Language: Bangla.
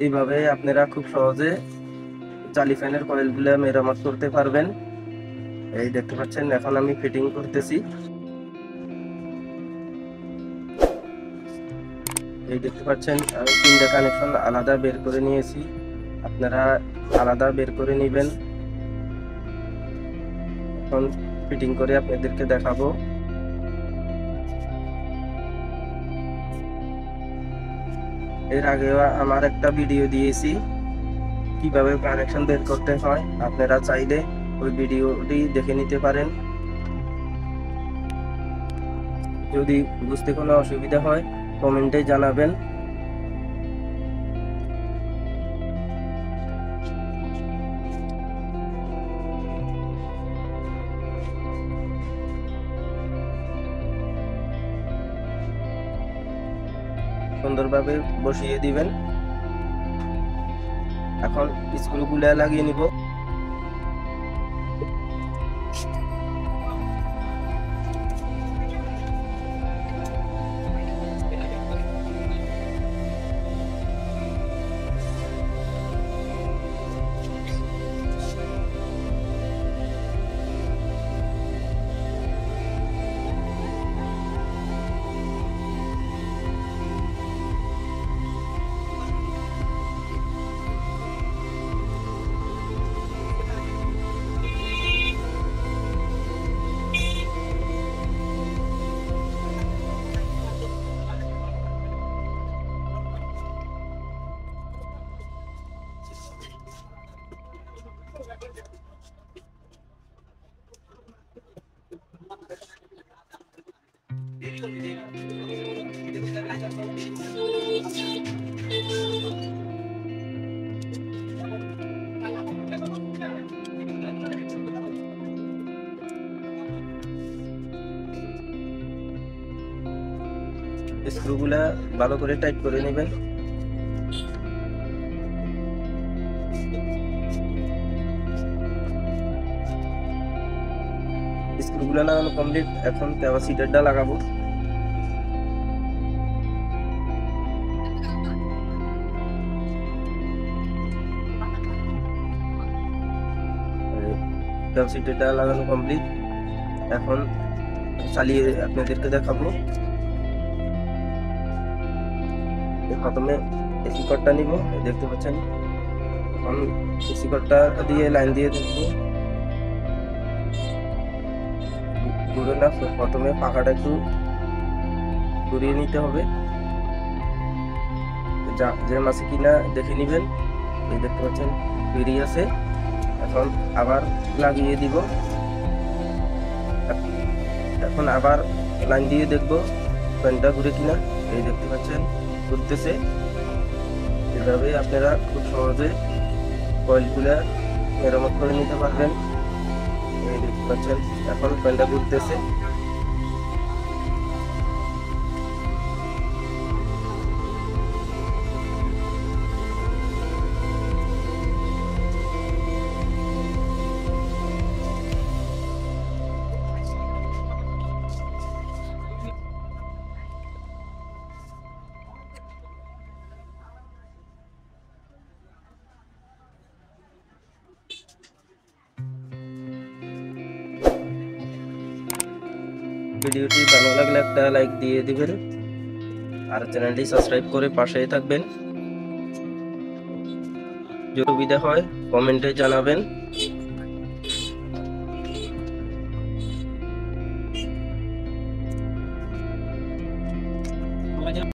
এইভাবে আপনারা খুব সহজে চালি ফ্যানের কয়েলগুলো মেরামত করতে পারবেন। এই দেখতে পাচ্ছেন, এখন আমি ফিটিং করতেছি। এই দেখতে পাচ্ছেন আমি 3টা কানেকশন আলাদা বের করে নিয়েছি, আপনারা আলাদা বের করে নেবেন। এখন ফিটিং করে আপনাদেরকে দেখাবো। এর আগেও আমার একটা ভিডিও দিয়েছি কিভাবে কানেকশন বের করতে হয়, আপনারা চাইলে ওই ভিডিওটি দেখে নিতে পারেন। যদি বুঝতে কোনো অসুবিধা হয় কমেন্টে জানাবেন। সুন্দরভাবে বসিয়ে দিবেন। এখন স্ক্রুগুলো লাগিয়ে নিব। স্ক্রুগুলা ভালো করে টাইট করে নেবেন। স্ক্রুগুলা লাগানো কমপ্লিট, এখন ক্যাপাসিটরটা লাগাবো। ক্যাপাসিটরটা লাগানো কমপ্লিট, এখন চালিয়ে আপনাদেরকে দেখাবো। প্রথমে এসি কর্ডটা নিব, দেখতে পাচ্ছেন। এখন এসি কর্ডটা দিয়ে লাইন দিয়ে দেখবো ঘুরে না। প্রথমে পাখাটা একটু ঘুরিয়ে নিতে হবে, জ্যাম আছে কিনা দেখে নিবেন। এই দেখতে পাচ্ছেন বেরিয়ে আছে। এখন আবার লাগিয়ে দিব। এখন আবার লাইন দিয়ে দেখবো ফ্যানটা ঘুরে কিনা। এই দেখতে পাচ্ছেন ঘুরতেছে। এভাবে আপনারা খুব সহজে কয়েলগুলা মেরামত করে নিতে পারবেন। এই দেখতে পাচ্ছেন এখন ফ্যানটা ঘুরতেছে। ভিডিওটি ভালো লাগলে একটা লাইক দিয়ে দিবেন আর চ্যানেলটি সাবস্ক্রাইব করে পাশেই থাকবেন। যদি সুবিধা হয় কমেন্টে জানাবেন।